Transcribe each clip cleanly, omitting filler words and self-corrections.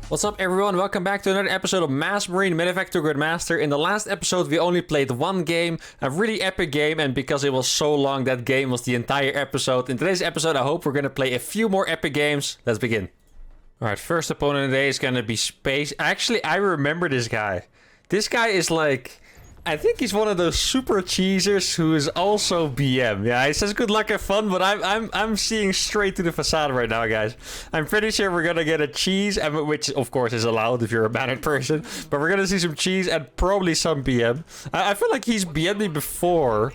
What's up everyone, welcome back to another episode of Mass Marine Medevac to Grandmaster. In the last episode we only played one game, a really epic game, and because it was so long that game was the entire episode. In today's episode I hope we're gonna play a few more epic games. Let's begin. Alright, first opponent today is gonna be Space. Actually, I remember this guy. This guy is like... I think he's one of those super cheesers who is also BM. Yeah, he says good luck, have fun, but I'm seeing straight to the facade right now, guys. I'm pretty sure we're gonna get a cheese, which of course is allowed if you're a banned person. But we're gonna see some cheese and probably some BM. I feel like he's BM'd me before,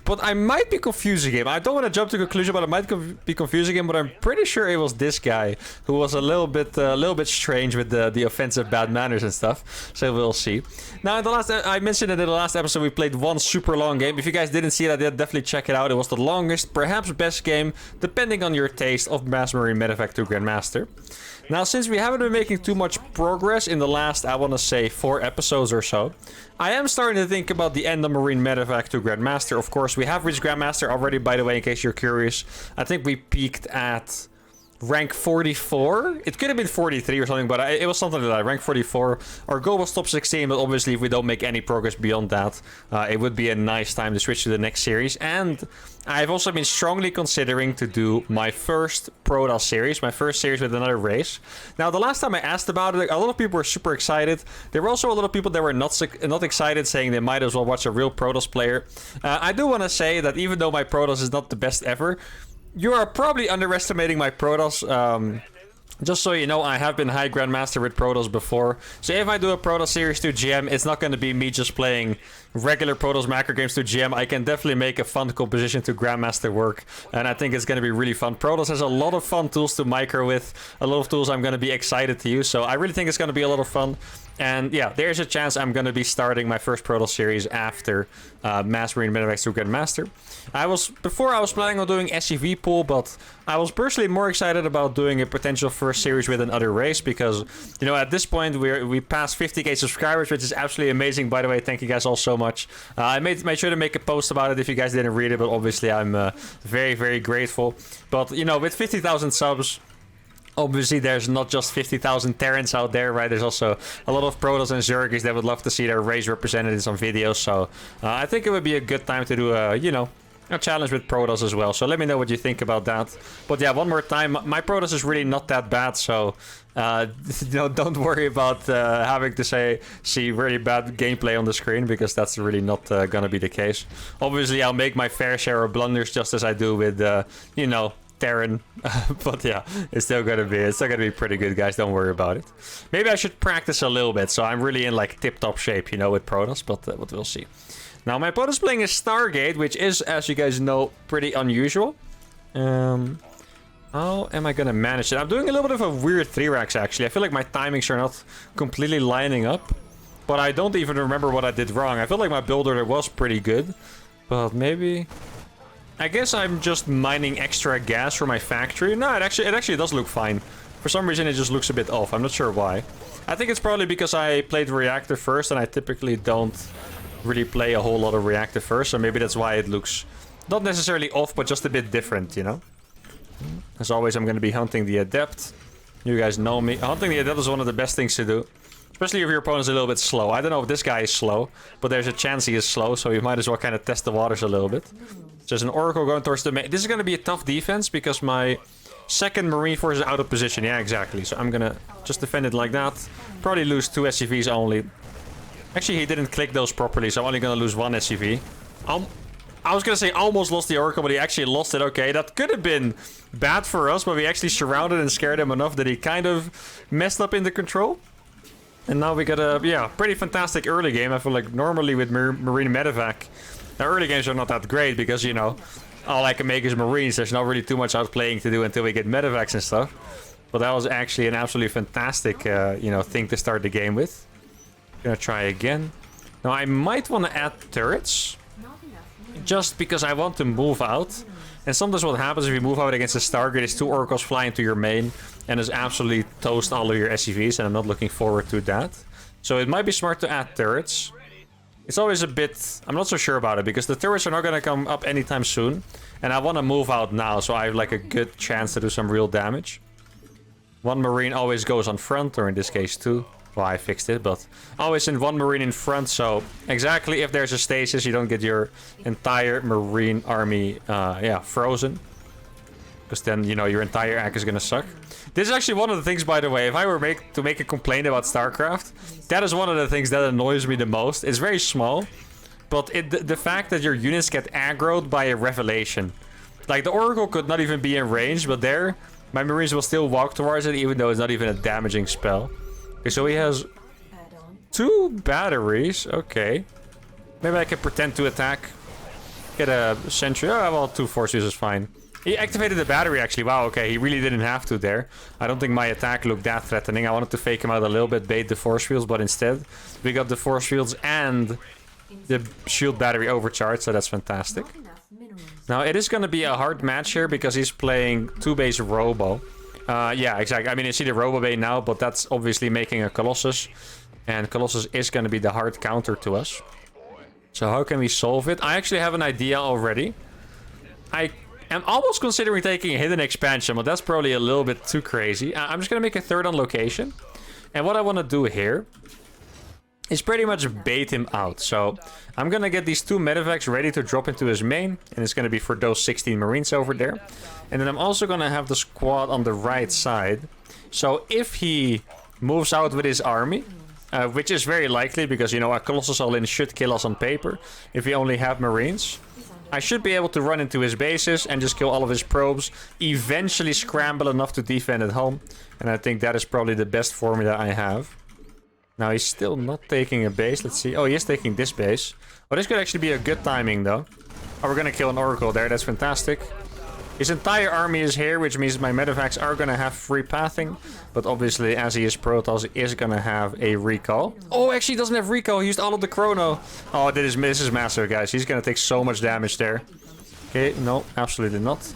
but I might be confusing him. I don't want to jump to conclusion, but I might be confusing him. But I'm pretty sure it was this guy who was a little bit strange with the offensive bad manners and stuff. So we'll see. Now, in the last, I mentioned that in the last episode we played one super long game. If you guys didn't see that, definitely check it out. It was the longest, perhaps best game, depending on your taste, of Mass Marine Medevac to Grandmaster. Now, since we haven't been making too much progress in the last, I want to say, 4 episodes or so, I am starting to think about the end of Marine Medevac to Grandmaster. Of course, we have reached Grandmaster already, by the way, in case you're curious. I think we peaked at rank 44. It could have been 43 or something, but it was something like that, rank 44. Our goal was top 16, but obviously if we don't make any progress beyond that, it would be a nice time to switch to the next series. And I've also been strongly considering to do my first Protoss series, my first series with another race. Now, the last time I asked about it, a lot of people were super excited. There were also a lot of people that were not excited, saying they might as well watch a real Protoss player. I do want to say that even though my Protoss is not the best ever, you are probably underestimating my Protoss. Just so you know, I have been high Grandmaster with Protoss before. So if I do a Protoss series to GM, it's not going to be me just playing regular Protoss macro games to GM. I can definitely make a fun composition to Grandmaster work. And I think it's going to be really fun. Protoss has a lot of fun tools to micro with. A lot of tools I'm going to be excited to use. So I really think it's going to be a lot of fun. And yeah, there's a chance I'm going to be starting my first Protoss series after Mass Marine Medevac to Grandmaster. Before I was planning on doing SCV pool, but I was personally more excited about doing a potential first series with another race because, you know, at this point we passed 50k subscribers, which is absolutely amazing. By the way, thank you guys all so much. I made sure to make a post about it if you guys didn't read it, but obviously I'm very, very grateful. But, you know, with 50,000 subs, obviously, there's not just 50,000 Terrans out there, right? There's also a lot of Protoss and Zergis that would love to see their race represented in some videos. So I think it would be a good time to do a, you know, a challenge with Protoss as well. So let me know what you think about that. But yeah, one more time, my Protoss is really not that bad. So you know, don't worry about having to see really bad gameplay on the screen, because that's really not gonna be the case. Obviously, I'll make my fair share of blunders, just as I do with, you know, Terran. But yeah, it's still gonna be pretty good, guys. Don't worry about it. Maybe I should practice a little bit, so I'm really in like tip-top shape, you know, with Protoss, but we'll see. Now, my opponent's playing a Stargate, which is, as you guys know, pretty unusual. How am I gonna manage it? I'm doing a little bit of a weird 3-racks, actually. I feel like my timings are not completely lining up, but I don't even remember what I did wrong. I feel like my build order was pretty good, but maybe... I guess I'm just mining extra gas for my factory. No, it actually does look fine. For some reason, it just looks a bit off. I'm not sure why. I think it's probably because I played reactor first, and I typically don't really play a whole lot of reactor first. So maybe that's why it looks not necessarily off, but just a bit different, you know? As always, I'm going to be hunting the Adept. You guys know me. Hunting the Adept is one of the best things to do. Especially if your opponent's a little bit slow. I don't know if this guy is slow, but there's a chance he is slow, so you might as well kind of test the waters a little bit. So there's an Oracle going towards the main. This is going to be a tough defense because my second Marine Force is out of position. Yeah, exactly. So I'm going to just defend it like that. Probably lose 2 SCVs only. Actually, he didn't click those properly, so I'm only going to lose 1 SCV. I was going to say almost lost the Oracle, but he actually lost it. Okay, that could have been bad for us, but we actually surrounded and scared him enough that he kind of messed up in the control. And now we got a, yeah, pretty fantastic early game. I feel like normally with Marine Medevac, the early games are not that great because, you know, all I can make is Marines. There's not really too much outplaying to do until we get Medevacs and stuff. But that was actually an absolutely fantastic, you know, thing to start the game with. Gonna try again. Now, I might want to add turrets, just because I want to move out. And sometimes what happens if you move out against a Stargate is 2 Oracles fly into your main and just absolutely toast all of your SCVs, and I'm not looking forward to that. So it might be smart to add turrets. It's always a bit... I'm not so sure about it, because the turrets are not going to come up anytime soon. And I want to move out now, so I have like a good chance to do some real damage. One Marine always goes on front, or in this case 2. Well, I fixed it, but always in one Marine in front, so exactly if there's a stasis, you don't get your entire Marine army, frozen. Because then, you know, your entire act is gonna suck. This is actually one of the things, by the way, if I were to make a complaint about StarCraft, that is one of the things that annoys me the most. It's very small, but the fact that your units get aggroed by a revelation. Like, the Oracle could not even be in range, but there, my Marines will still walk towards it, even though it's not even a damaging spell. Okay, so he has 2 batteries. Okay. Maybe I can pretend to attack. Get a sentry. Oh, well, 2 force users is fine. He activated the battery, actually. Wow, okay. He really didn't have to there. I don't think my attack looked that threatening. I wanted to fake him out a little bit, bait the force fields, but instead, we got the force fields and the shield battery overcharged, so that's fantastic. Now, it is going to be a hard match here because he's playing 2-base Robo. Yeah, exactly. I mean, you see the Robo Bay now, but that's obviously making a Colossus. And Colossus is going to be the hard counter to us. So how can we solve it? I actually have an idea already. I am almost considering taking a hidden expansion, but that's probably a little bit too crazy. I'm just going to make a 3rd on location. And what I want to do here is pretty much bait him out. So I'm going to get these 2 medevacs ready to drop into his main. And it's going to be for those 16 Marines over there. And then I'm also going to have the squad on the right side. So if he moves out with his army, which is very likely because, you know, a Colossus all-in should kill us on paper. If we only have Marines, I should be able to run into his bases and just kill all of his probes. Eventually scramble enough to defend at home. And I think that is probably the best formula I have. Now he's still not taking a base. Let's see. Oh, he is taking this base. Oh, this could actually be a good timing though. Oh, we're gonna kill an Oracle there. That's fantastic. His entire army is here, which means my medevacs are gonna have free pathing. But obviously, as he is Protoss, he is gonna have a recall. Oh, actually he doesn't have recall. He used all of the chrono. Oh, this is massive, guys. He's gonna take so much damage there. Okay, no, absolutely not.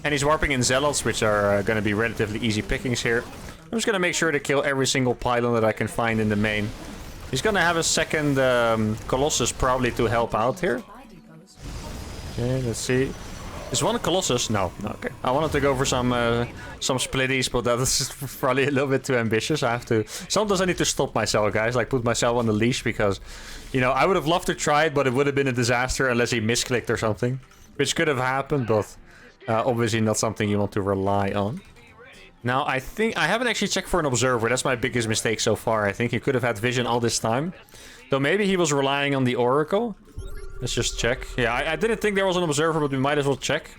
And he's warping in Zealots, which are gonna be relatively easy pickings here. I'm just gonna make sure to kill every single pylon that I can find in the main. He's gonna have a second Colossus probably to help out here. Okay, let's see. Is one Colossus? No, okay. I wanted to go for some splitties, but that is probably a little bit too ambitious. I have to... Sometimes I need to stop myself, guys. Like, put myself on the leash because, you know, I would have loved to try it, but it would have been a disaster unless he misclicked or something. Which could have happened, but obviously not something you want to rely on. Now, I think... I haven't actually checked for an observer. That's my biggest mistake so far. I think he could have had vision all this time. Though maybe he was relying on the Oracle. Let's just check. Yeah, I didn't think there was an observer, but we might as well check.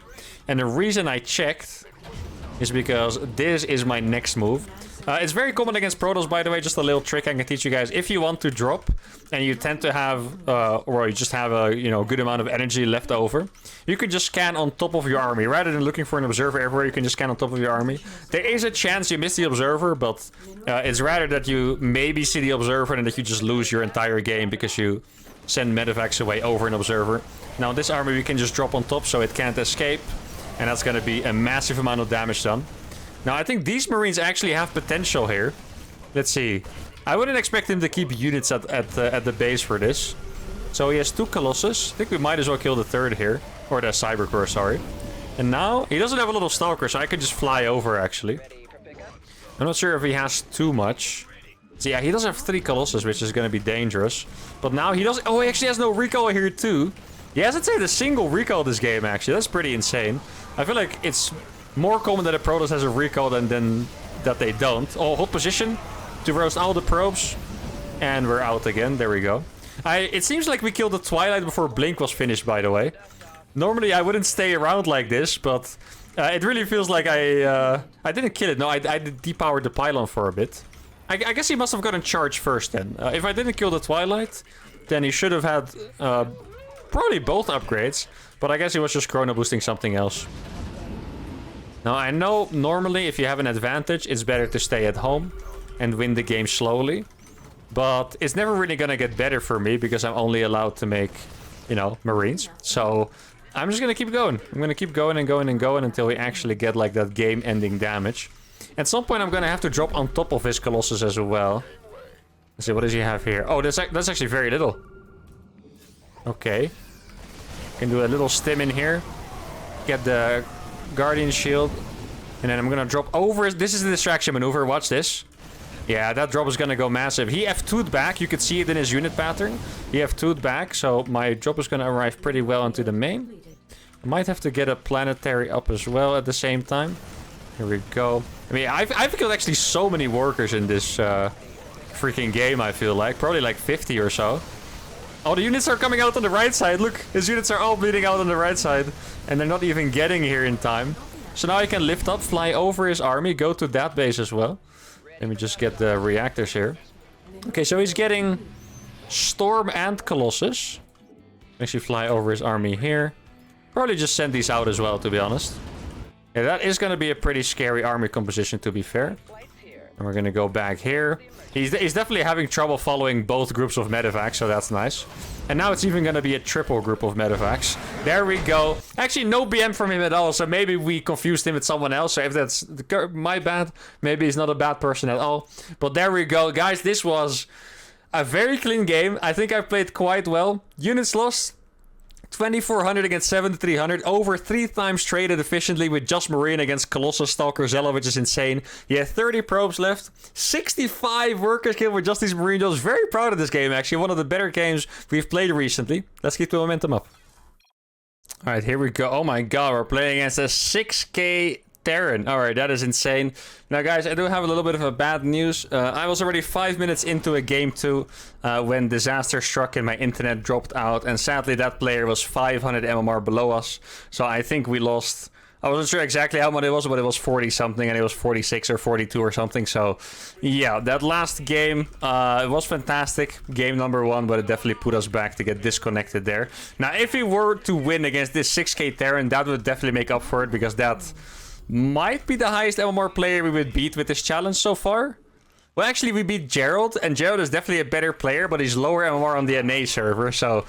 And the reason I checked is because this is my next move. It's very common against Protoss, by the way. Just a little trick I can teach you guys. If you want to drop and you tend to have, or you just have a, you know, good amount of energy left over, you can just scan on top of your army. Rather than looking for an observer everywhere, you can just scan on top of your army. There is a chance you miss the observer, but it's rather that you maybe see the observer than that you just lose your entire game because you send medevacs away over an observer. Now this army we can just drop on top so it can't escape. And that's going to be a massive amount of damage done. Now I think these Marines actually have potential here. Let's see. I wouldn't expect him to keep units at the base for this. So he has 2 Colossus. I think we might as well kill the 3rd here. Or the Cybercore, sorry. And now he doesn't have a little Stalker, so I could just fly over actually. I'm not sure if he has too much. So yeah, he does have 3 Colossus, which is going to be dangerous. But now he doesn't... Oh, he actually has no recall here too. He hasn't said a single recall this game, actually. That's pretty insane. I feel like it's more common that a Protoss has a recall than that they don't. Oh, hold position to roast all the probes. And we're out again. There we go. It seems like we killed the Twilight before Blink was finished, by the way. Normally, I wouldn't stay around like this, but it really feels like I didn't kill it. No, I depowered the pylon for a bit. I guess he must have gotten charged first then. If I didn't kill the Twilight, then he should have had probably both upgrades. But I guess he was just chrono boosting something else. Now, I know normally if you have an advantage, it's better to stay at home and win the game slowly. But it's never really gonna get better for me because I'm only allowed to make, you know, Marines. So I'm just gonna keep going. I'm gonna keep going and going and going until we actually get like that game-ending damage. At some point, I'm gonna have to drop on top of his Colossus as well. Let's see, what does he have here? Oh, that's actually very little. Okay. Can do a little stim in here. Get the Guardian Shield. And then I'm gonna drop over. This is the distraction maneuver. Watch this. Yeah, that drop is gonna go massive. He F2'd back. You could see it in his unit pattern. He F2'd back, so my drop is gonna arrive pretty well into the main. I might have to get a planetary up as well at the same time. Here we go. I mean, I've killed actually so many workers in this freaking game, I feel like. Probably like 50 or so. Oh, the units are coming out on the right side. Look, his units are all bleeding out on the right side. And they're not even getting here in time. So now I can lift up, fly over his army, go to that base as well. Let me just get the reactors here. Okay, so he's getting Storm and Colossus. Actually fly over his army here. Probably just send these out as well, to be honest. Yeah, that is going to be a pretty scary army composition, to be fair. And we're going to go back here. He's definitely having trouble following both groups of medevacs, so that's nice. And now it's even going to be a triple group of medevacs. There we go. Actually, no BM from him at all, so maybe we confused him with someone else. So if that's my bad, maybe he's not a bad person at all. But there we go. Guys, this was a very clean game. I think I played quite well. Units lost. 2400 against 7300, over 3 times traded efficiently with just Marine against Colossus Stalker Zella, which is insane. He had 30 probes left, 65 workers killed with just these Marine drills. Very proud of this game, actually. One of the better games we've played recently. Let's keep the momentum up. Alright, here we go. Oh my god, we're playing against a 6k Terran. Alright, that is insane. Now guys, I do have a little bit of a bad news. I was already 5 minutes into a game 2 when disaster struck and my internet dropped out. And sadly that player was 500 MMR below us. So I think we lost... I wasn't sure exactly how much it was, but it was 40 something and it was 46 or 42 or something. So yeah, that last game, it was fantastic. Game number 1, but it definitely put us back to get disconnected there. Now, if we were to win against this 6k Terran, that would definitely make up for it, because that might be the highest MMR player we would beat with this challenge so far. Well, actually, we beat Gerald, and Gerald is definitely a better player, but he's lower MMR on the NA server. So,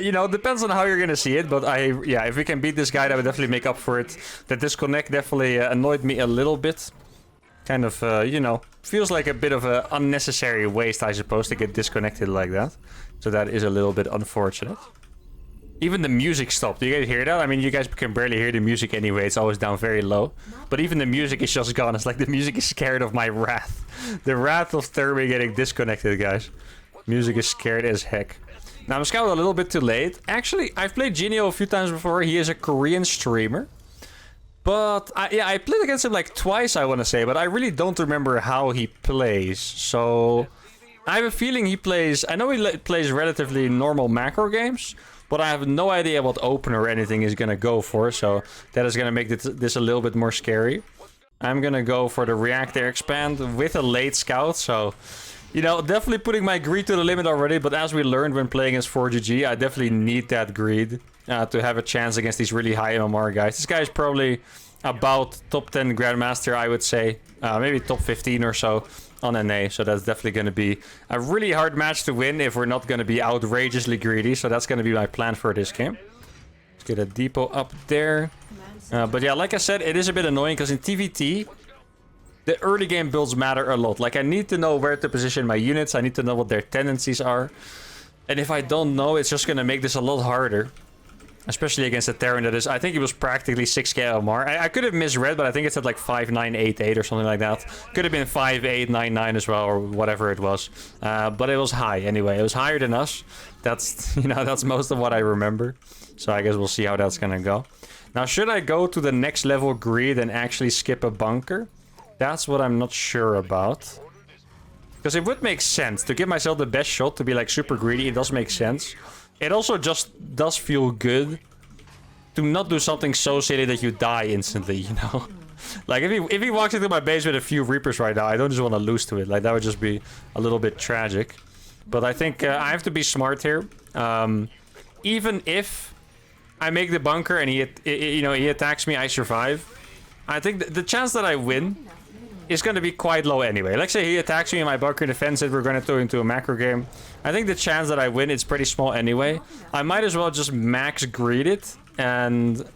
you know, depends on how you're going to see it. But yeah, if we can beat this guy, that would definitely make up for it. That disconnect definitely annoyed me a little bit. Kind of, you know, feels like a bit of an unnecessary waste, I suppose, to get disconnected like that. So that is a little bit unfortunate. Even the music stopped. Do you guys hear that? I mean, you guys can barely hear the music anyway. It's always down very low. But even the music is just gone. It's like the music is scared of my wrath. The wrath of Terran getting disconnected, guys. Music is scared as heck. Now, I'm scouted a little bit too late. Actually, I've played Genio a few times before. He is a Korean streamer. But, yeah, I played against him like twice, I want to say. But I really don't remember how he plays. So, I have a feeling he plays... I know he plays relatively normal macro games. But I have no idea what opener or anything is going to go for. So that is going to make this a little bit more scary. I'm going to go for the reactor expand with a late scout. So, you know, definitely putting my greed to the limit already. But as we learned when playing as 4GG, I definitely need that greed to have a chance against these really high MMR guys. This guy is probably about top 10 Grandmaster, I would say. Maybe top 15 or so on NA, so that's definitely going to be a really hard match to win if we're not going to be outrageously greedy. So that's going to be my plan for this game. Let's get a depot up there. But yeah, like I said, it is a bit annoying because in TVT, the early game builds matter a lot. Like, I need to know where to position my units. I need to know what their tendencies are. And if I don't know, it's just going to make this a lot harder. Especially against a Terran that is, I think it was practically 6k LMR. I could have misread, but I think it's at like 5988 or something like that. Could have been 5899 as well, or whatever it was. But it was high anyway. It was higher than us. That's, you know, that's most of what I remember. So I guess we'll see how that's gonna go. Now, should I go to the next level greed and actually skip a bunker? That's what I'm not sure about. Because it would make sense to give myself the best shot to be like super greedy. It does make sense. It also just does feel good to not do something so silly that you die instantly, you know? Like, if he walks into my base with a few Reapers right now, I don't just want to lose to it. Like, that would just be a little bit tragic. But I think I have to be smart here. Even if I make the bunker and he attacks me, I survive. I think the chance that I win is going to be quite low anyway. Let's say he attacks me in my bunker, defends it, we're going to throw into a macro game. I think the chance that I win is pretty small anyway. I might as well just max greed it and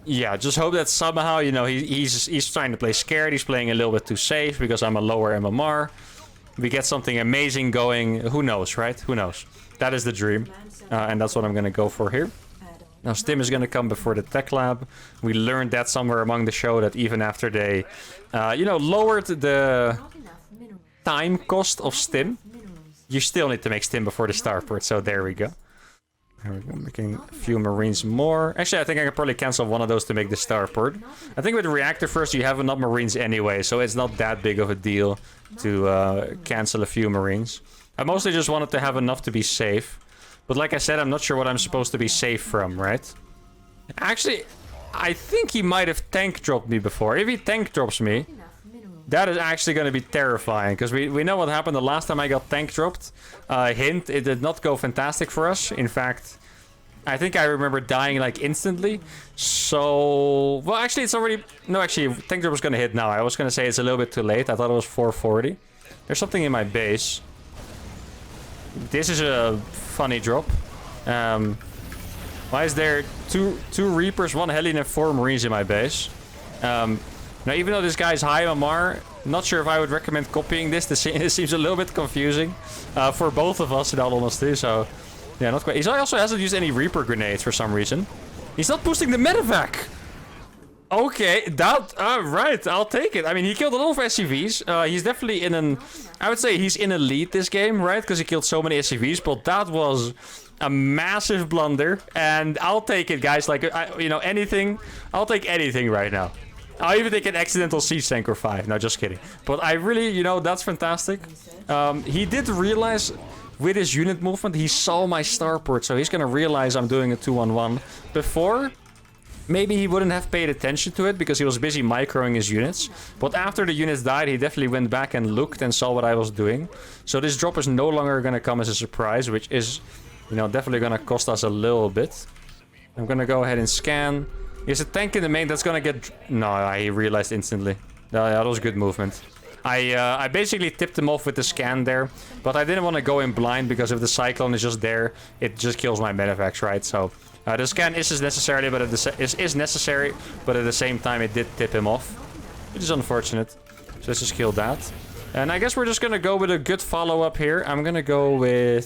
yeah, just hope that somehow, you know, he's trying to play scared. He's playing a little bit too safe because I'm a lower MMR. We get something amazing going. Who knows, right? Who knows? That is the dream. And that's what I'm going to go for here. Now Stim is going to come before the tech lab. We learned that somewhere among the show that even after they, you know, lowered the time cost of Stim, you still need to make Stim before the starport. So there we go. There we go, making a few Marines more. Actually, I think I can probably cancel one of those to make the starport. I think with the reactor first, you have enough Marines anyway, so it's not that big of a deal to cancel a few Marines. I mostly just wanted to have enough to be safe. But like I said, I'm not sure what I'm supposed to be safe from, right? Actually, I think he might have tank dropped me before. If he tank drops me, that is actually going to be terrifying. Because we know what happened the last time I got tank dropped. Hint, it did not go fantastic for us. In fact, I think I remember dying like instantly. So, well, actually it's already... No, actually, tank drop was going to hit now. I was going to say it's a little bit too late. I thought it was 440. There's something in my base. This is a funny drop. Why is there two Reapers, 1 Hellion, and 4 Marines in my base? Now, even though this guy's high MMR, not sure if I would recommend copying this. This seems a little bit confusing for both of us, in all honesty. So, yeah, not quite. He also hasn't used any Reaper grenades for some reason. He's not boosting the medevac. Okay, that... right, I'll take it. I mean, he killed a lot of SCVs. He's definitely in an... I would say he's in a lead this game, right? Because he killed so many SCVs. But that was a massive blunder. And I'll take it, guys. Like, you know, anything. I'll take anything right now. I'll even take an accidental siege tank or 5. No, just kidding. But I really, you know, that's fantastic. He did realize with his unit movement, he saw my starport. So he's going to realize I'm doing a 2-on-1. Before... maybe he wouldn't have paid attention to it because he was busy microing his units. But after the units died, he definitely went back and looked and saw what I was doing. So this drop is no longer going to come as a surprise, which is, you know, definitely going to cost us a little bit. I'm going to go ahead and scan. There's a tank in the main that's going to get... No, I realized instantly. That was good movement. I basically tipped him off with the scan there. But I didn't want to go in blind because if the Cyclone is just there, it just kills my medevacs, right? So... the scan is necessary, but at the same time it did tip him off, which is unfortunate. So let's just kill that. And I guess we're just gonna go with a good follow-up here. I'm gonna go with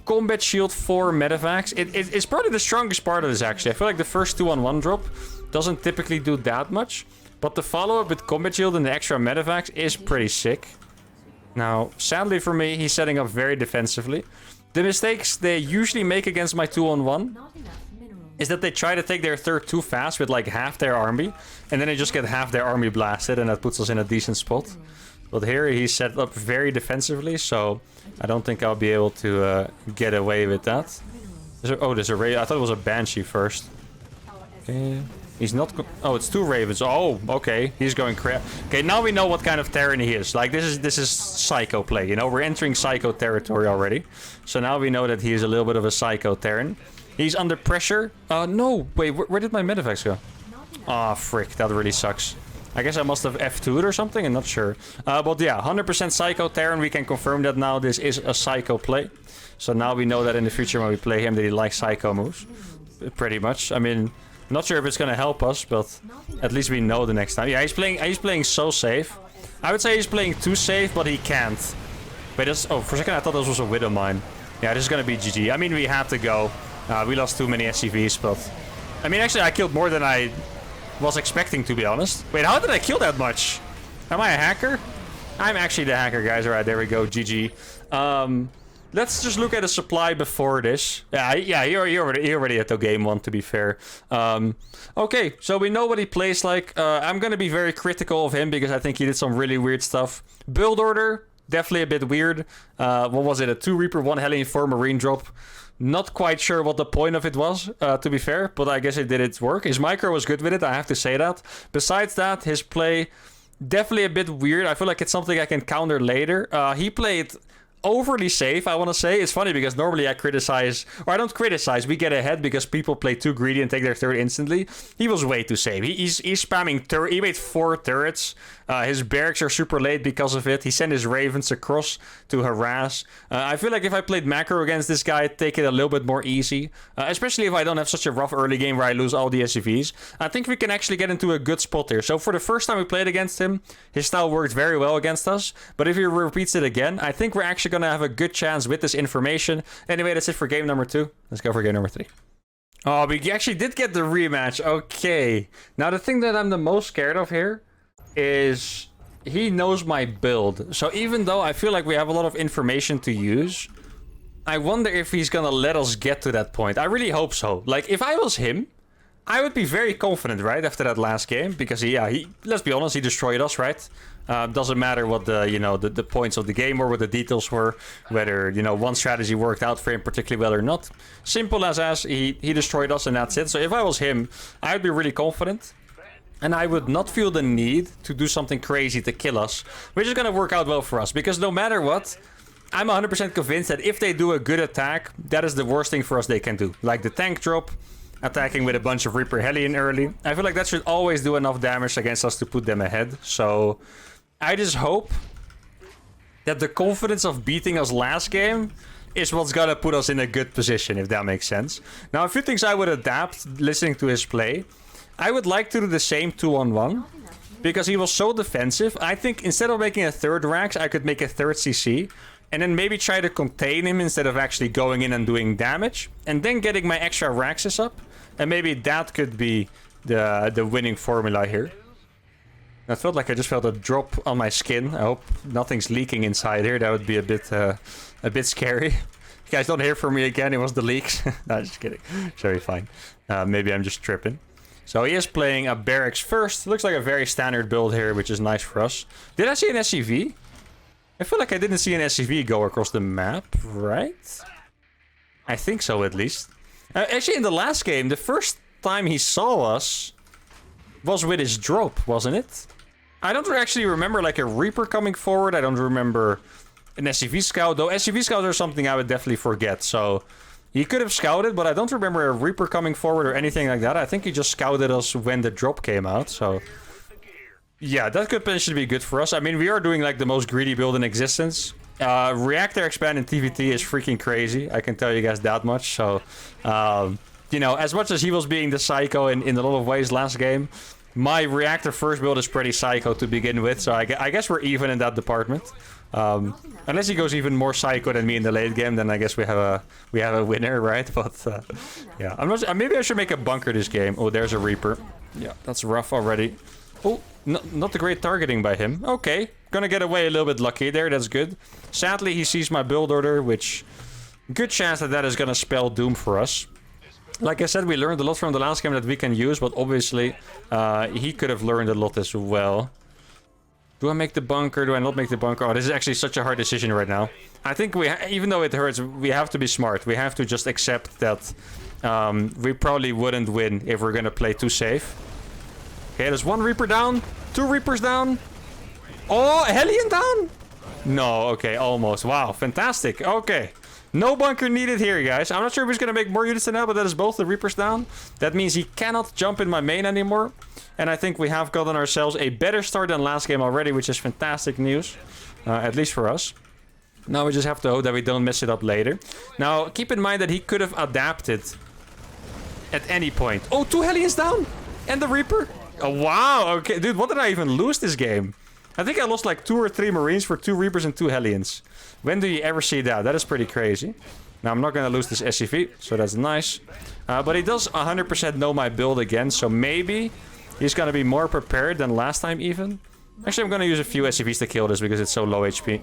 Combat Shield 4 medevacs. It's probably the strongest part of this, actually. I feel like the first 2-on-1 drop doesn't typically do that much, but the follow-up with Combat Shield and the extra medevacs is pretty sick. Now, sadly for me, he's setting up very defensively. The mistakes they usually make against my 2-on-1 is that they try to take their third too fast with like half their army, and then they just get half their army blasted, and that puts us in a decent spot. But here he's set up very defensively, so I don't think I'll be able to get away with that. There's a Raven. I thought it was a Banshee first. Okay. He's not... Oh, it's 2 Ravens. Oh, okay. He's going crap. Okay, now we know what kind of Terran he is. Like, this is Psycho play, you know? We're entering Psycho territory already. So now we know that he is a little bit of a Psycho Terran. He's under pressure. No. Wait, where did my medevacs go? Ah, frick. That really sucks. I guess I must have F2'd or something. I'm not sure. But yeah, 100% Psycho Terran. We can confirm that now this is a Psycho play. So now we know that in the future when we play him that he likes Psycho moves. Pretty much. I mean... Not sure if it's gonna help us, but at least we know the next time. Yeah, he's playing so safe. I would say he's playing too safe, but he can't. Wait, oh, for a second I thought this was a Widow Mine. Yeah, this is gonna be GG. I mean, we had to go. We lost too many SCVs, but... I mean, actually, I killed more than I was expecting, to be honest. Wait, how did I kill that much? Am I a hacker? I'm actually the hacker, guys. Alright, there we go. GG. Let's just look at the supply before this. Yeah, he already had the game 1, to be fair. Okay, so we know what he plays like. I'm gonna be very critical of him because I think he did some really weird stuff. Build order, definitely a bit weird. What was it? A 2 Reaper, 1 Hellion, 4 Marine drop. Not quite sure what the point of it was, to be fair, but I guess it did its work. His micro was good with it, I have to say that. Besides that, his play, definitely a bit weird. I feel like it's something I can counter later. He played... overly safe, I want to say. It's funny because normally I criticize, or I don't criticize, we get ahead because people play too greedy and take their third instantly. He was way too safe. He's spamming he made 4 turrets. His barracks are super late because of it. He sent his Ravens across to harass. I feel like if I played macro against this guy, I'd take it a little bit more easy. Especially if I don't have such a rough early game where I lose all the SCVs. I think we can actually get into a good spot here. So for the first time we played against him, his style worked very well against us. But if he repeats it again, I think we're actually going to have a good chance with this information. Anyway, that's it for game number 2. Let's go for game number 3. Oh, we actually did get the rematch. Okay. Now, the thing that I'm the most scared of here is he knows my build. So even though I feel like we have a lot of information to use, I wonder if he's gonna let us get to that point. I really hope so. Like, if I was him, I would be very confident, right, after that last game. Because, he let's be honest, he destroyed us, right? Doesn't matter what the points of the game were, what the details were, whether, one strategy worked out for him particularly well or not. Simple as he destroyed us and that's it. So if I was him, I would be really confident. And I would not feel the need to do something crazy to kill us, which is going to work out well for us. Because no matter what, I'm 100% convinced that if they do a good attack, that is the worst thing for us they can do. Like the tank drop, attacking with a bunch of Reaper Hellion early. I feel like that should always do enough damage against us to put them ahead. So I just hope that the confidence of beating us last game is what's gonna put us in a good position, if that makes sense. Now, a few things I would adapt listening to his play. I would like to do the same 2-on-1, because he was so defensive. I think instead of making a third Rax, I could make a third CC, and then maybe try to contain him instead of actually going in and doing damage, and then getting my extra Raxes up, and maybe that could be the winning formula here. I felt like I just felt a drop on my skin. I hope nothing's leaking inside here. That would be a bit scary. You guys don't hear from me again. It was the leaks. No, just kidding. Sorry, fine. Maybe I'm just tripping. So he is playing a barracks first. Looks like a very standard build here, which is nice for us. Did I see an SCV? I feel like I didn't see an SCV go across the map, right? I think so, at least. Actually, in the last game, the first time he saw us was with his drop, wasn't it? I don't actually remember like a Reaper coming forward. I don't remember an SCV scout, though. SCV scouts are something I would definitely forget. So he could have scouted, but I don't remember a Reaper coming forward or anything like that. I think he just scouted us when the drop came out. So yeah, that could potentially be good for us. I mean, we are doing like the most greedy build in existence. Reactor expand in TVT is freaking crazy. I can tell you guys that much. So, as much as he was being the psycho in a lot of ways last game, my reactor first build is pretty psycho to begin with. So I guess we're even in that department. Unless he goes even more psycho than me in the late game, then I guess we have a winner, right? But yeah, I'm not. Maybe I should make a bunker this game. Oh, there's a Reaper. Yeah, that's rough already. Oh, not the great targeting by him. Okay, gonna get away a little bit lucky there. That's good. Sadly, he sees my build order, which good chance that is gonna spell doom for us. Like I said, we learned a lot from the last game that we can use, but obviously he could have learned a lot as well. Do I make the bunker? Do I not make the bunker? Oh, this is actually such a hard decision right now. I think even though it hurts, we have to be smart. We have to just accept that we probably wouldn't win if we're gonna play too safe. Okay, there's one Reaper down. 2 Reapers down. Oh, a Hellion down? No, okay, almost. Wow, fantastic. Okay. No bunker needed here, guys. I'm not sure if he's going to make more units than that, but that is both the Reapers down. That means he cannot jump in my main anymore. And I think we have gotten ourselves a better start than last game already, which is fantastic news. At least for us. Now we just have to hope that we don't mess it up later. Now, keep in mind that he could have adapted at any point. Oh, 2 Hellions down! And the Reaper? Oh, wow, okay. Dude, what did I even lose this game? I think I lost like 2 or 3 Marines for 2 Reapers and 2 Hellions. When do you ever see that? That is pretty crazy. Now, I'm not going to lose this SCV, so that's nice. But he does 100% know my build again, so maybe he's going to be more prepared than last time even. Actually, I'm going to use a few SCVs to kill this because it's so low HP.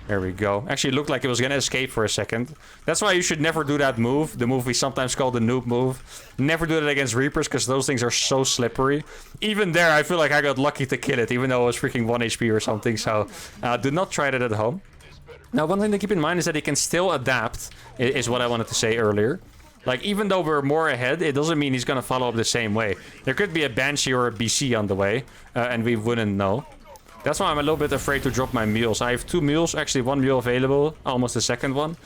There we go. Actually, it looked like it was going to escape for a second. That's why you should never do that move. The move we sometimes call the noob move. Never do that against Reapers because those things are so slippery. Even there, I feel like I got lucky to kill it, even though it was freaking 1 HP or something. So, do not try that at home. Now, one thing to keep in mind is that he can still adapt, is what I wanted to say earlier. Like, even though we're more ahead, it doesn't mean he's going to follow up the same way. There could be a Banshee or a BC on the way, and we wouldn't know. That's why I'm a little bit afraid to drop my mules. I have 2 mules, actually 1 mule available, almost the second one.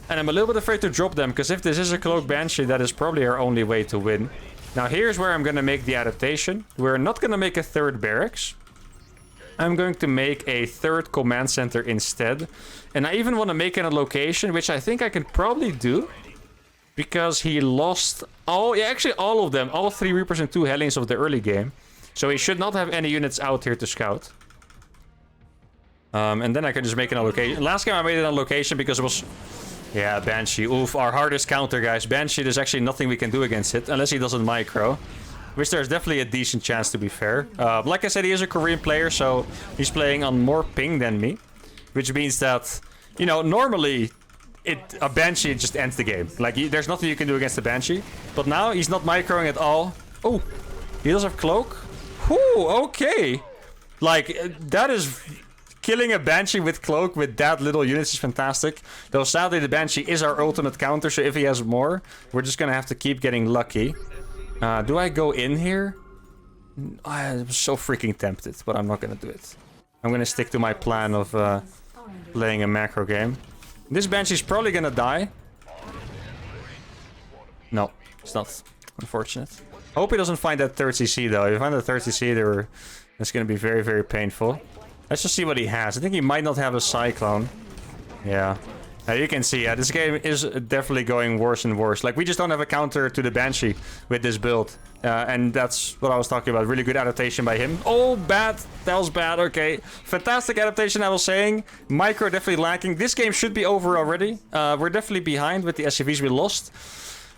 And I'm a little bit afraid to drop them, because if this is a Cloak Banshee, that is probably our only way to win. Now here's where I'm going to make the adaptation. We're not going to make a 3rd barracks. I'm going to make a 3rd command center instead. And I even want to make it a location, which I think I can probably do. Because he lost all of them. All 3 Reapers and 2 Hellions of the early game. So he should not have any units out here to scout. And then I can just make an allocation. Last game I made it on location because it was Yeah, Banshee. Oof, our hardest counter, guys. Banshee, there's actually nothing we can do against it, unless he doesn't micro. Which there's definitely a decent chance, to be fair. Like I said, he is a Korean player, so he's playing on more ping than me. Which means that, you know, normally a Banshee just ends the game. Like, there's nothing you can do against the Banshee. But now, he's not microing at all. Oh, he does have Cloak? Whew, okay. Like, that is... Killing a Banshee with Cloak with that little units is fantastic. Though sadly the Banshee is our ultimate counter, so if he has more, we're just gonna have to keep getting lucky. Do I go in here? I'm so freaking tempted, but I'm not gonna do it. I'm gonna stick to my plan of playing a macro game. This Banshee's probably gonna die. No, it's not. Unfortunate. Hope he doesn't find that 3rd CC though. If he finds that 3rd CC, that's gonna be very, very painful. Let's just see what he has. I think he might not have a Cyclone. Yeah. You can see, this game is definitely going worse and worse. Like, we just don't have a counter to the Banshee with this build. And that's what I was talking about. Really good adaptation by him. Oh, bad. That was bad. Okay. Fantastic adaptation, I was saying. Micro definitely lacking. This game should be over already. We're definitely behind with the SCVs we lost.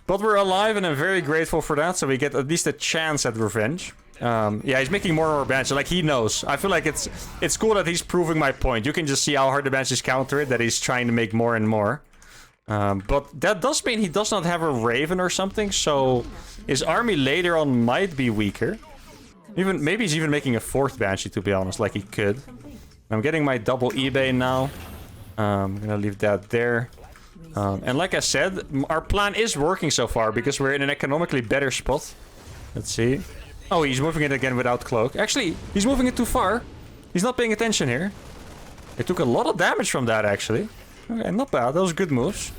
But we're alive, and I'm very grateful for that. So we get at least a chance at revenge. Yeah, he's making more and more Banshees. Like, he knows. I feel like it's cool that he's proving my point. You can just see how hard the Banshees counter it, that he's trying to make more and more. But that does mean he does not have a Raven or something, so his army later on might be weaker. Maybe he's even making a 4th Banshee, to be honest, like he could. I'm getting my double eBay now. I'm gonna leave that there. And like I said, our plan is working so far, because we're in an economically better spot. Let's see. Oh, he's moving it again without Cloak. Actually, he's moving it too far. He's not paying attention here. It took a lot of damage from that, actually. Okay, not bad. Those good moves.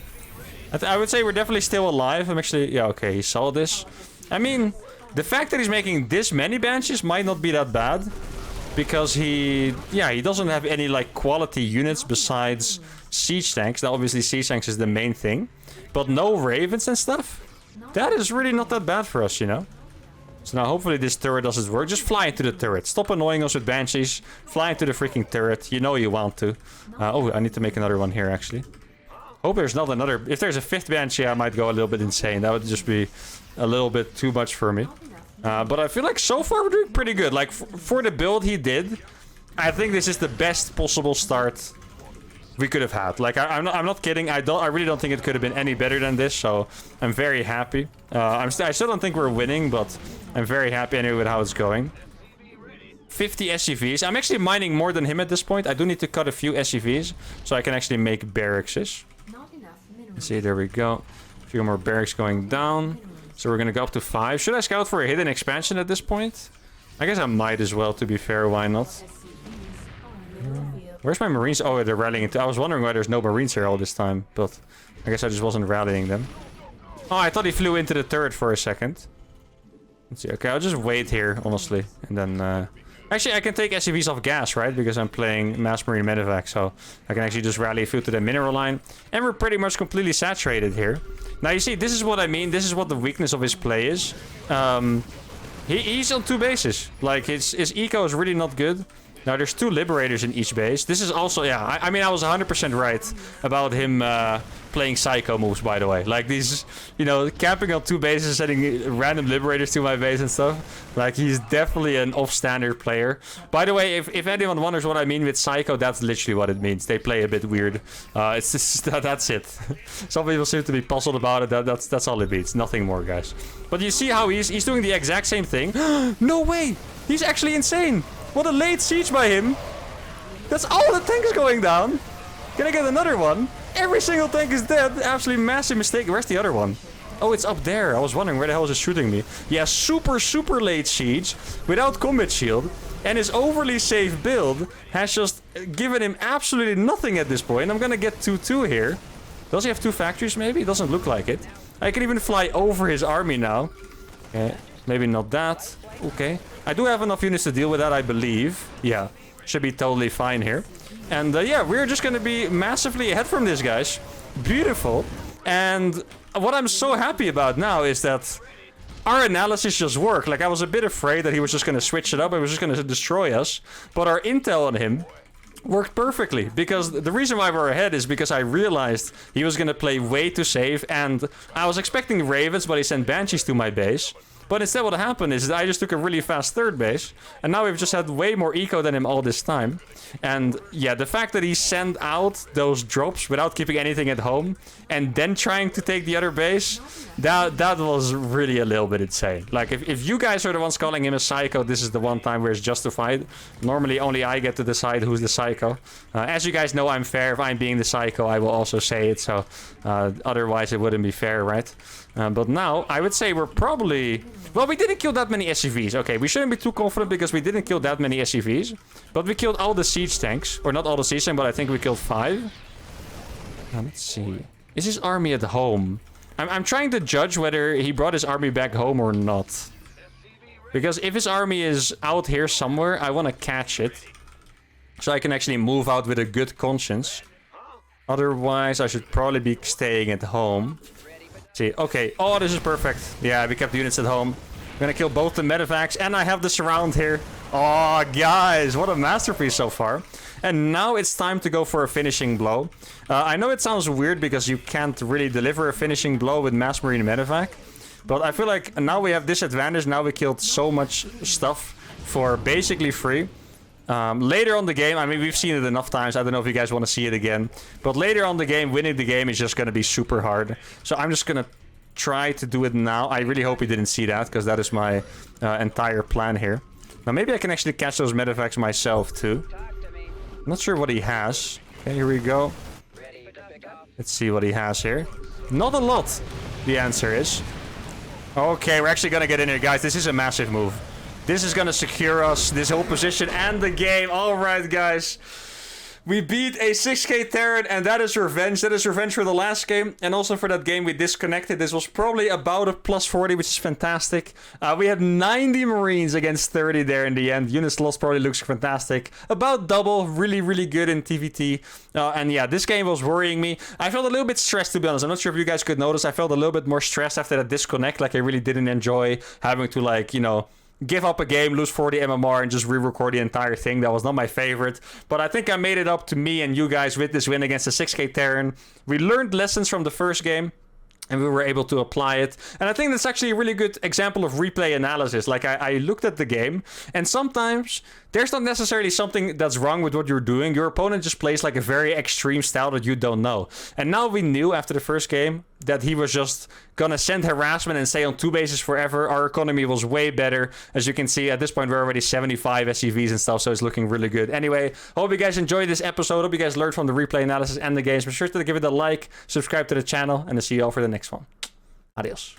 I would say we're definitely still alive. I'm actually... Yeah, okay, he saw this. I mean, the fact that he's making this many Banshees might not be that bad. Because he... Yeah, he doesn't have any, like, quality units besides siege tanks. Now, obviously, siege tanks is the main thing. But no Ravens and stuff. That is really not that bad for us, you know? So now hopefully this turret does its work. Just fly into the turret. Stop annoying us with Banshees. Fly into the freaking turret. You know you want to. Oh, I need to make another one here, actually. Hope there's not another... If there's a 5th Banshee, I might go a little bit insane. That would just be a little bit too much for me. But I feel like so far we're doing pretty good. Like, for the build he did, I think this is the best possible start we could have had. Like, I'm not kidding. I really don't think it could have been any better than this. So I'm very happy. I still don't think we're winning, but I'm very happy anyway with how it's going. 50 SCVs. I'm actually mining more than him at this point. I do need to cut a few SCVs so I can actually make barracks. Let's see, there we go. A few more barracks going down. So we're gonna go up to 5. Should I scout for a hidden expansion at this point? I guess I might as well, to be fair. Why not? Where's my Marines? Oh, they're rallying. I was wondering why there's no Marines here all this time, but I guess I just wasn't rallying them. Oh, I thought he flew into the turret for a second. Let's see. Okay, I'll just wait here, honestly. And then... Actually, I can take SCVs off gas, right? Because I'm playing Mass Marine Medevac, so I can actually just rally a few to the mineral line. And we're pretty much completely saturated here. Now, you see, this is what I mean. This is what the weakness of his play is. He's on 2 bases. Like, his eco is really not good. Now, there's 2 Liberators in each base. This is also, yeah, I mean, I was 100% right about him playing Psycho moves, by the way. Like, these, you know, camping on 2 bases, setting random Liberators to my base and stuff. Like, he's definitely an off-standard player. By the way, if anyone wonders what I mean with Psycho, that's literally what it means. They play a bit weird. It's just, that's it. Some people seem to be puzzled about it. That's all it means. Nothing more, guys. But you see how he's doing the exact same thing. No way! He's actually insane! What a late siege by him. That's all the tanks going down. Can I get another one? Every single tank is dead. Absolutely massive mistake. Where's the other one? Oh, it's up there. I was wondering where the hell is it shooting me. Yeah, super late siege without combat shield. And his overly safe build has just given him absolutely nothing at this point. I'm gonna get 2-2 here. Does he have 2 factories maybe? It doesn't look like it. I can even fly over his army now. Okay, maybe not that. Okay. I do have enough units to deal with that, I believe. Yeah, should be totally fine here. And yeah, we're just going to be massively ahead from this, guys. Beautiful. And what I'm so happy about now is that our analysis just worked. Like, I was a bit afraid that he was just going to switch it up. He was just going to destroy us. But our intel on him worked perfectly, because the reason why we're ahead is because I realized he was going to play way too safe, and I was expecting Ravens, but he sent Banshees to my base. But instead what happened is that I just took a really fast third base, and now we've just had way more eco than him all this time. And yeah, the fact that he sent out those drops without keeping anything at home, and then trying to take the other base, that was really a little bit insane. Like, if you guys are the ones calling him a psycho, this is the one time where it's justified. Normally only I get to decide who's the psycho. As you guys know, I'm fair. If I'm being the psycho, I will also say it, so otherwise it wouldn't be fair, right? But now, I would say we're probably... Well, we didn't kill that many SCVs. Okay, we shouldn't be too confident because we didn't kill that many SCVs. But we killed all the siege tanks. Or not all the siege tanks, but I think we killed 5. Let's see. Is his army at home? I'm trying to judge whether he brought his army back home or not. Because if his army is out here somewhere, I want to catch it. So I can actually move out with a good conscience. Otherwise, I should probably be staying at home. See, okay. Oh, this is perfect. Yeah, we kept the units at home. I'm gonna kill both the medevacs, and I have the surround here. Oh, guys, what a masterpiece so far. And now it's time to go for a finishing blow. I know it sounds weird because you can't really deliver a finishing blow with Mass Marine medevac. But I feel like now we have this advantage. Now we killed so much stuff for basically free. Later on the game, I mean, we've seen it enough times. I don't know if you guys want to see it again. But later on the game, winning the game is just going to be super hard. So I'm just going to try to do it now. I really hope you didn't see that, because that is my entire plan here. Now, maybe I can actually catch those medevacs myself, too. I'm not sure what he has. Okay, here we go. Let's see what he has here. Not a lot, the answer is. Okay, we're actually going to get in here, guys. This is a massive move. This is going to secure us, this whole position and the game. All right, guys. We beat a 6k Terran, and that is revenge. That is revenge for the last game, and also for that game we disconnected. This was probably about a plus 40, which is fantastic. We had 90 Marines against 30 there in the end. Units lost probably looks fantastic. About double, really, really good in TVT. And yeah, this game was worrying me. I felt a little bit stressed, to be honest. I'm not sure if you guys could notice. I felt a little bit more stressed after that disconnect. Like, I really didn't enjoy having to, like, you know, give up a game, lose 40 MMR, and just re-record the entire thing. That was not my favorite. But I think I made it up to me and you guys with this win against the 6k Terran. We learned lessons from the first game, and we were able to apply it. And I think that's actually a really good example of replay analysis. Like, I looked at the game, and sometimes there's not necessarily something that's wrong with what you're doing. Your opponent just plays like a very extreme style that you don't know. And now we knew after the first game that he was just gonna send harassment and stay on 2 bases forever. Our economy was way better. As you can see, at this point, we're already 75 SCVs and stuff, so it's looking really good. Anyway, hope you guys enjoyed this episode. Hope you guys learned from the replay analysis and the games. Be sure to give it a like, subscribe to the channel, and I'll see you all for the next one. Adios.